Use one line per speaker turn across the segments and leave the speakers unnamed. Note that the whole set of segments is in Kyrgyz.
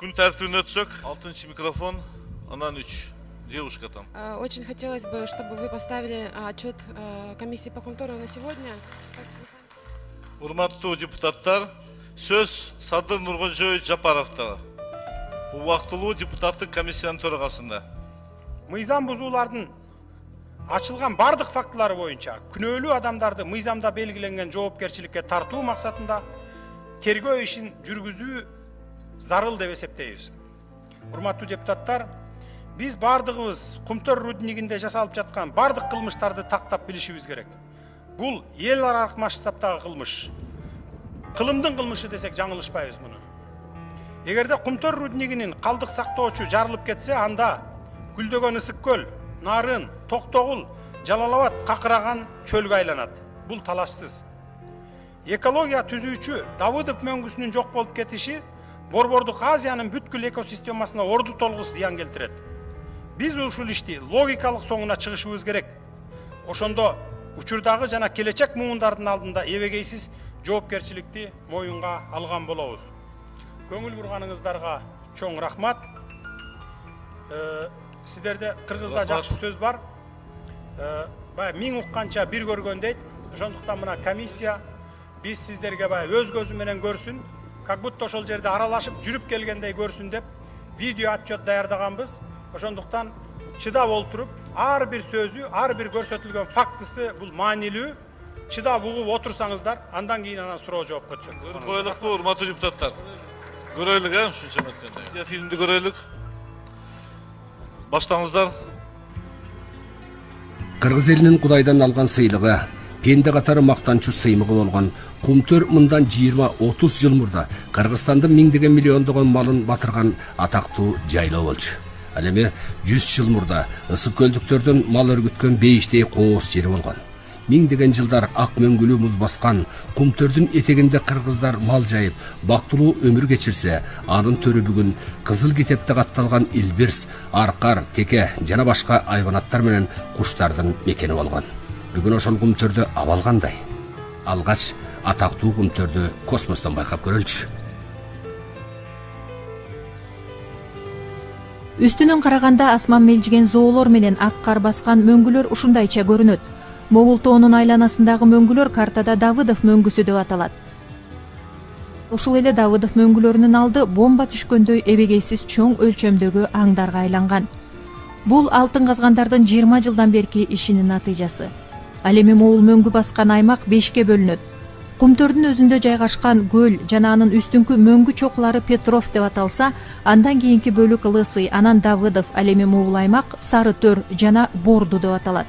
Күн тәртібіне өтсек, 6-шы микрофон, анан 3. Девушка там.
Очень хотелось бы, чтобы вы поставили отчет комиссии по контролю на сегодня.
Урматтуу депутаттар, сөз Садыр Нургожой Жапаровта. Убактылуу депутаттык комиссиянын төрагасында.
Мыйзам бузуулардын ачылган бардык фактылары боюнча күнөөлүү адамдарды мыйзамда белгиленген жоопкерчиликке тартуу максатында тергөө ишин жүргүзүү зарыл деп эсептейбиз. Урматтуу депутаттар, биз бардыгыбыз Кумтөр руднигинде жасалып жаткан бардык кылмыштарды тактап билишибиз керек. Бул эл аралык масштабтагы кылмыш. Кылымдын кылмышы десек жаңылышпайбыз муну. Эгерде Кумтөр руднигинин калдык сактоочу жарылып кетсе, анда Гүлдөгөн Ысык көл, Нарын, Токтогул, Жалал-Абад какыраган чөлгө айланат. Бул талашсыз. Экология түзүүчү Давыдов мөңгүсүнүн жок болуп кетиши Борбордук Азиянын бүткүл экосистемасына орду толгус зыян келтирет. Биз ушул ишти логикалык соңуна чыгышыбыз керек. Ошондо учурдагы жана келечек муундардын алдында эбегейсиз жоопкерчиликти моюнга алган болобуз. Көңүл бурганыңыздарга чоң рахмат. Сиздерде кыргызда жакшы сөз бар. Бай миң укканча бир көргөн дейт. Ошондуктан мына комиссия биз сиздерге бай өз көзү менен көрсүн, как будто ошол жерде аралашып жүрүп келгендей көрсүн деп видео отчет даярдаганбыз. Ошондуктан чыдап олтуруп, ар бир сөзү, ар бир көрсөтүлгөн фактысы бул маанилүү. Чыдап угуп отурсаңыздар, андан кийин анан суроо жооп өтсөк.
Көрүп коелукпу, урматтуу депутаттар? Көрөйлүк, ушунча өткөндө. Фильмди көрөйлүк. Баштаңыздар.
Кыргыз элинин Кудайдан алган сыйлыгы, пенде катары мактанчу сыймыгы болгон Кумтөр мындан 20-30 жыл мурда Кыргызстандын миңдеген миллиондогон малын батырган атактуу жайлоо болчу. Ал эми 100 жыл мурда ысык көлдүктөрдөн мал өргүткөн бейиштей кооз жери болгон. Миңдеген жылдар ак мөңгүлүү муз баскан Кумтөрдүн этегинде кыргыздар мал жайып, бактылуу өмүр кечирсе, анын төрү бүгүн кызыл китепте катталган Илбирс, Аркар, Теке жана башка айванаттар менен куштардын мекени болгон. Бүгүн ошол Кумтөрдө абал кандай? Алгач атактуу Кумтөрдү космостон байкап көрөлчү.
Үстүнөн караганда асман мелжиген зоолор менен ак кар баскан мөңгүлөр ушундайча көрүнөт. Могул тоонун айланасындагы мөңгүлөр картада Давыдов мөңгүсү деп аталат. Ушул эле Давыдов мөңгүлөрүнүн алды бомба түшкөндөй эбегейсиз чоң өлчөмдөгү аңдарга айланган. Бул алтын казгандардын 20 жылдан берки ишинин натыйжасы. Ал эми могул мөңгү баскан аймак 5ке бөлүнөт. Кумтөрдүн өзүндө жайгашкан көл жана анын үстүңкү мөңгү чоклары Петров деп аталса, андан кийинки бөлүк Лысый, анан Давыдов, ал эми могул аймак Сары Төр жана Борду деп аталат.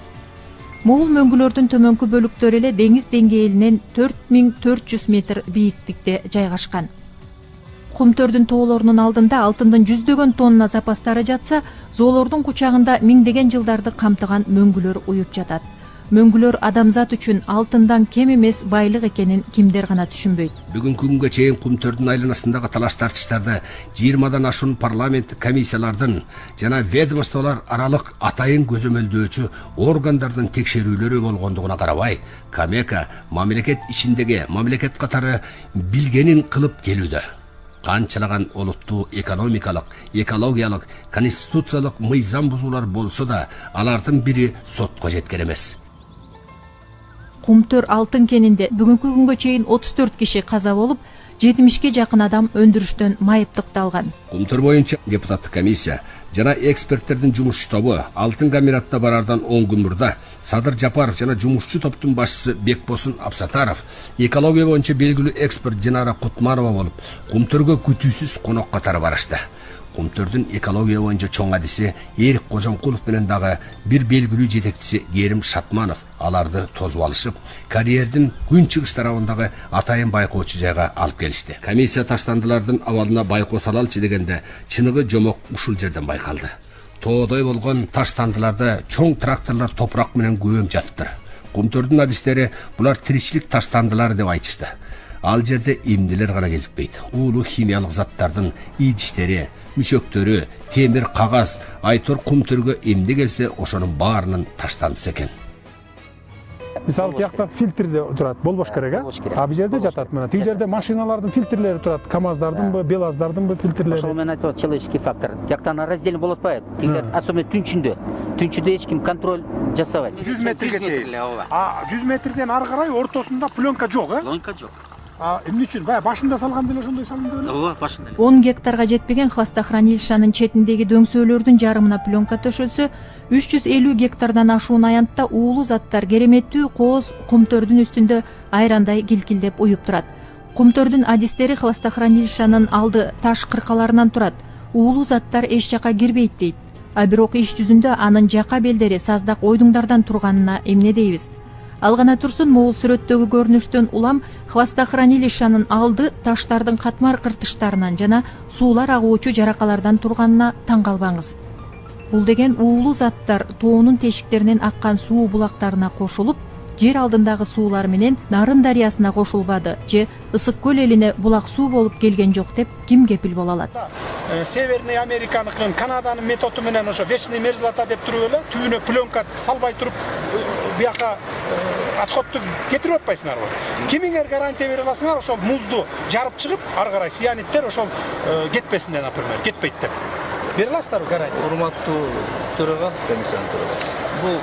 Могул мөңгүлөрдүн төмөнкү бөлүктөрү эле деңиз деңгээлинен 4400 метр бийиктикте жайгашкан. Кумтөрдүн тоолорунун алдында алтындын жүздөгөн тонна запастары жатса, зоолордун кучагында миңдеген жылдарды камтыган мөңгүлөр уюп жатат. Мөңгүлөр адамзат үчүн алтындан кем эмес байлык экенин кимдер гана түшүнбөйт.
Бүгүнкү күнгө чейин Кумтөрдүн айланасындагы талаш тартыштарды 20дан ашуун парламенттик комиссиялардын жана ведомстволор аралык атайын көзөмөлдөөчү органдардын текшерүүлөрү болгондугуна карабай, Камека мамлекет ичиндеги мамлекет катары билгенин кылып келүүдө. Канчалаган олуттуу экономикалык, экологиялык, конституциялык мыйзам бузуулар болсо да, алардын бири сотко жеткен эмес.
Кумтөр алтын кенинде бүгүнкү күнгө чейин 34 киши каза болуп, 70ке жакын адам өндүрүштөн майыптыкталган.
Кумтөр боюнча депутаттык комиссия жана эксперттердин жумуш тобу алтын камератта барардан 10 күн мурда Садыр Жапаров жана жумушчу топтун башчысы Бекбосын Абсатаров, экология боюнча белгилүү эксперт Динара Кутманова болуп, Кумтөргө күтүүсүз конок катары барышты. Кумтөрдүн экология боюнча чоң адиси Эрик Кожомкулов менен дагы бир белгилүү жетекчиси Керим Шатманов аларды тозуп алышып, карьердин күн чыгыш тарабындагы атайын байкоочу жайга алып келишти. Комиссия таштандылардын абалына байкоо салалчы дегенде чыныгы жомок ушул жерден байкалды. Тоодой болгон таштандыларда чоң тракторлор топурак менен көбөм жатыптыр. Кумтөрдүн адистери булар тиричилик таштандылары деп айтышты. Ал жерде эмнелер гана кезикпейт. Уулуу химиялык заттардын идиштери, мүчөктөрү, темир, кагаз, айтор Кумтөргө эмне келсе ошонун баарынын таштандысы экен.
Мисалы тиякта фильтрде турат, болбош керек,
болбош керек.
А бул жерде
Болбош
жатат
керек.
мына. Тиги жерде машиналардын фильтрлери турат, КАМАЗдардынбы, БелАЗдардынбы
Ошол
фильтрлери.
мен айтып атам, человеческий фактор. Тияктан раздельно болуп атпайбы. Тигилер особенно түнчүндө эч ким контроль жасабайт.
100 метрге чейин.
ооба.
100 метрден ары карай ортосунда пленка жок,
Логика жок.
Эмне үчүн? Баягы башында салганда эле ошондой салынды беле?
Ооба, башында.
10 гектарга жетпеген хвостохранилищанын четиндеги дөңсөөлөрдүн жарымына пленка төшөлсө, 350 гектардан ашуун аянтта уулуу заттар кереметтүү кооз кумтөрдүн үстүндө айрандай килкилдеп уюп турат. Кумтөрдүн адистери хвостохранилищанын алды таш кыркаларынан турат. Уулуу заттар эч жака кирбейт дейт. А бирок иш жүзүндө анын жака белдери саздак ойдуңдардан турганына эмне дейбиз? Ал гана турсун, могул сүрөттөгү көрүнүштөн улам хвостохранилищанын алды таштардын катмар кыртыштарынан жана суулар агуучу жаракалардан турганына таң калбаңыз. Бул деген уулуу заттар тоонун тешиктеринен аккан суу булактарына кошулуп, жер алдындагы суулар менен Нарын дарыясына кошулбады же Ысык көл элине булак суу болуп келген жок деп ким кепил боло алат?
Северный Американыкын, Канаданын методу менен ошо вечный мерзлота деп туруп эле түбүнө пленка салбай туруп бияка отходду кетирип атпайсыңарбы? Кимиңер гарантия бере аласыңар ошол музду жарып чыгып, ары карай сианиттер ошол кетпесин деп, например, кетпейт деп. Бере аласыздарбы гарантия?
Урматтуу төрага, комиссиянын төрагасы. Бул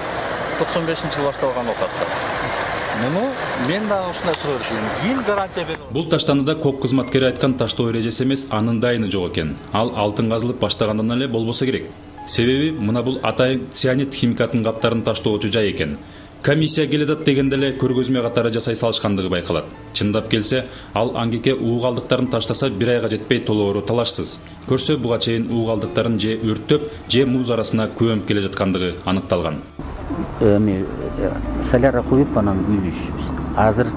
95-жылы башталган окатта. Муну мен дагы ушундай суроо беришим. Ким гарантия берет?
Бул таштануда кок кызматкери айткан таштоо эрежеси эмес, анын дайыны жок экен. Ал алтын казылып баштагандан эле болбосо керек. Себеби мына бул атайын цианид химикатын каптарын таштоочу жай экен. Комиссия келедат дегенде эле көргөзмө катары жасай салышкандыгы байкалат. Чындап келсе, ал аңгеке уу калдыктарын таштаса 1 айга жетпей толоору талашсыз. Көрсө буга чейин уу калдыктарын же өрттөп, же муз арасына көмүп келе жаткандыгы аныкталган.
Соляра куюп анан күйдүшүбүз. Азыр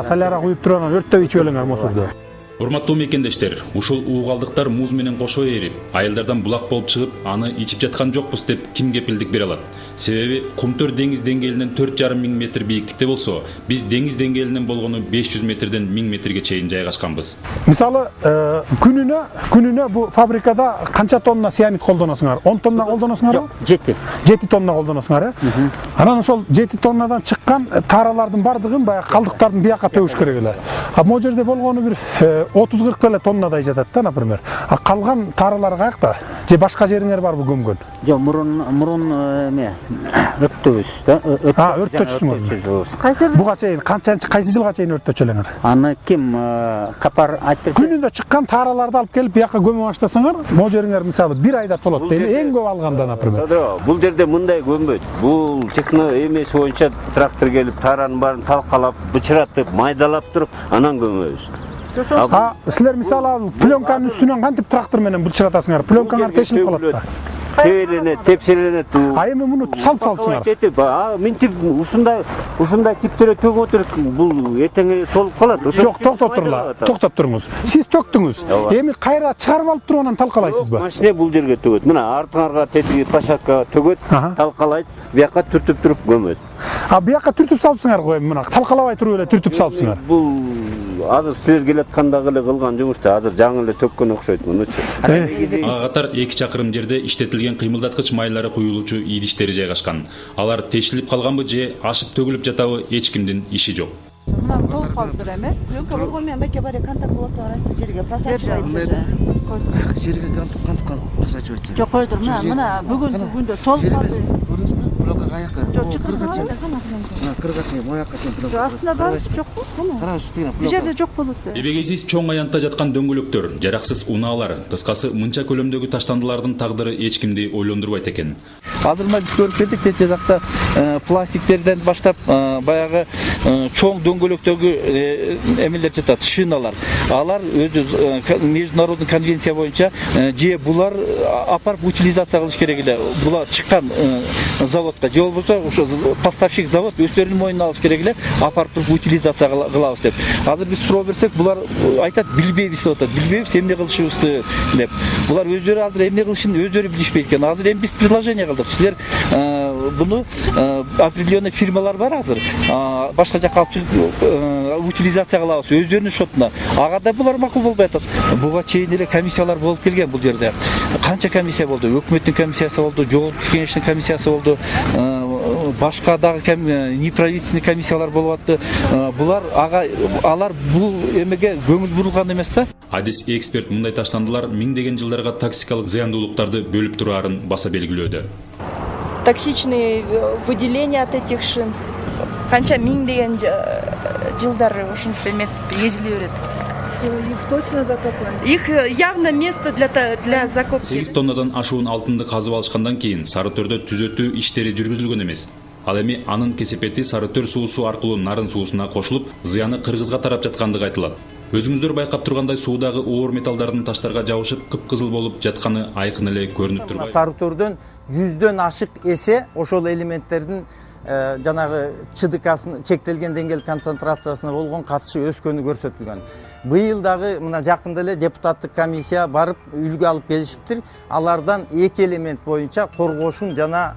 Соляра куюп туруп анан өрттөп ичип элеңер мусорду.
Урматтуу мекендештер, ушул уу калдыктар муз менен кошо эрип, айылдардан булак болуп чыгып, аны ичип жаткан жокпуз деп ким кепилдик бере алат? Себеби кумтөр деңиз деңгээлинен 4,5 миң метр бийиктикте болсо, биз деңиз деңгээлинен болгону 500 метрден 1000 метрге чейин жайгашканбыз.
Мисалы, күнүнө бу фабрикада канча тонна сианид колдоносуңар? 10 тонна колдоносуңарбы? 7 тонна колдоносуңар, э? Анан ошол 7 тоннадан чыккан таралардын бардыгын баягы калдыктардын бияка төгүш керек эле. А могу жерде болгону бир 30-40 эле тоннадай жатат да, например. А калган таралар каякта? Же башка жериңер барбы көмгөн?
жок, мурун өрттөбүз да.
Өрттөчүсүңөр. Буга чейин кайсы жылга чейин өрттөчү элеңер?
Аны ким капар айтып берсе?
Күнүндө чыккан тараларды алып келип бияка көмө баштасаңар, могу жериңер мисалы 1 айда толот дейли, эң көп алганда, например.
Бул жерде мындай көмбөйт. Бул техно эмеси боюнча трактор келип таранын баарын талкалап, бычыратып, майдалап туруп, анан көмөбүз.
Силер мисалы пленканын үстүнөн кантип трактор менен бычыратасыңар? Пленкаңар тешилип калат да.
Тебеленет, тепселенет.
А эми муну салсаңар.
Минтип ушундай типтерге төгүп отуруп, бул эртең толуп калат.
Жок, токтоп туруңуз. Сиз төктүңүз. Эми кайра чыгарып алып туруп анан талкалайсызбы?
Машина бул жерге төгөт. Мына артыңарга тетиги площадкага төгөт, талкалайт, бияка түртүп туруп көмөт.
А бияка түртүп салыпсыңар го эми мына талкалабай туруп эле түртүп салыпсыңар.
Бул азыр силер келаткандагы эле кылган жумушту азыр жаңы эле төккөн окшойт мунучу.
Ага катар 2 чакырым жерде иштетилген кыймылдаткыч майлары куюлуучу идиштери жайгашкан. Алар тешилип калганбы же ашып төгүлүп жатабы эч кимдин иши жок.
Мына толуп калыптыр эми. Пленка болгон менен баке бар контакт болот арасында жерге просачивается же.
Жерге контакт просачивается.
Жок, койдур. Мына бүгүндө толуп калды.
Пленка каяка?
Жок, чыккан.
Кыргачы, моякка чейин.
Астында бар жокпу? Бул жерде жок болот.
Эбегейсиз чоң аянтта жаткан дөңгөлөктөр, жараксыз унаалар, кыскасы мынча көлөмдөгү таштандылардын тагдыры эч кимди ойлондурбайт экен.
Азыр мына көрүп келдик, тете жакта пластиктерден баштап баягы чоң дөңгөлөктөгү эмелер жатат, шиналар. Алар өзү международный конвенция боюнча же булар апарып утилизация кылыш керек эле. Булар чыккан заводко же болбосо ошо поставщик завод өздөрүнүн мойнуна алыш керек эле, апарып туруп утилизация кылабыз деп. Азыр биз суроо берсек, булар айтат, билбейбиз деп атат. Билбейбиз эмне кылышыбызды деп. Булар өздөрү азыр эмне кылышын өздөрү билишпейт экен. Азыр эми биз предложение кылдык. Силер буну определенный фирмалар бар азыр. Башка жакка алып чыгып утилизация кылабыз өздөрүнүн шотуна. Ага да булар макул болбой атат. Буга чейин эле комиссиялар болуп келген бул жерде. Канча комиссия болду? Өкмөттүн комиссиясы болду, жогорку кеңештин комиссиясы болду. башка дагы неправительственный комиссиялар болуп атты. Булар алар бул эмеге көңүл бурулган эмес да.
Адис эксперт мындай таштандылар миңдеген жылдарга токсикалык зыяндуулуктарды бөлүп турарын баса белгилөөдө.
Токсичные выделения от этих шин. Канча миңдеген жылдары ушинтип эметип езиле берет. Их точно закопали? Их явно место для закопки.
8 тоннадан ашуун алтынды казып алышкандан кийин Сарытөрдө түзөтүү иштери жүргүзүлгөн эмес. Ал эми анын кесепети Сарытөр суусу аркылуу Нарын суусуна кошулуп, зыяны Кыргызга тарап жаткандыгы айтылат. Өзүңүздөр байкап тургандай суудагы оор металлдардын таштарга жабышып кыпкызыл болуп жатканы айкын эле көрүнүп турбайбы?
Сарытөрдөн 100дөн ашык эсе ошол элементтердин жанагы ЧДК чектелген деңгээл концентрациясына болгон катышы өскөнү көрсөтүлгөн. Быйыл дагы мына жакында эле депутаттык комиссия барып үлгү алып келишиптир. Алардан 2 элемент боюнча коргошун жана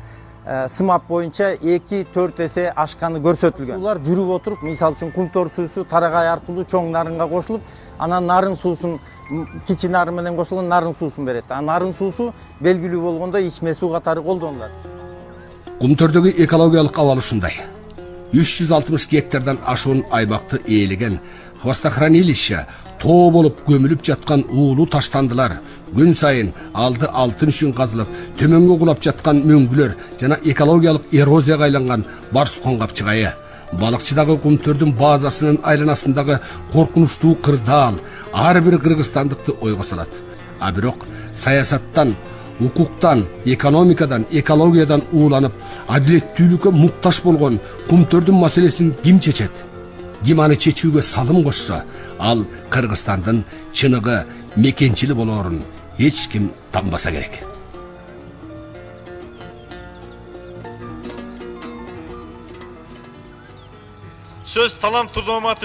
сымап боюнча 2-4 эсе ашканы көрсөтүлгөн. Булар жүрүп отуруп, мисалы үчүн Кумтор суусу Тарагай аркылуу чоң Нарынга кошулуп, анан Нарын суусун кичи Нарын менен кошулган Нарын суусун берет. Нарын суусу белгилүү болгондо ичме суу катары колдонулат.
Кумтөрдөгү экологиялык абал ушундай. 360 гектардан ашуун аймакты ээлеген хвостохранилище тоо болуп көмүлүп жаткан уулуу таштандылар күн сайын алды алтын үчүн казылып, төмөнгө кулап жаткан мөңгүлөр жана экологиялык эрозияга айланган Барс коңгапчыгайы. Балыкчыдагы Кумтөрдүн базасынын айланасындагы коркунучтуу кырдаал ар бир кыргызстандыкты ойго салат. А бирок саясаттан, укуктан, экономикадан, экологиядан ууланып, адилеттүүлүккө мукташ болгон Кумтөрдүн маселесин ким чечет? Ким аны чечүүгө салым кошсо, ал Кыргызстандын чыныгы мекенчили болоорун эч ким танбаса керек.
Söz Talant Turdomati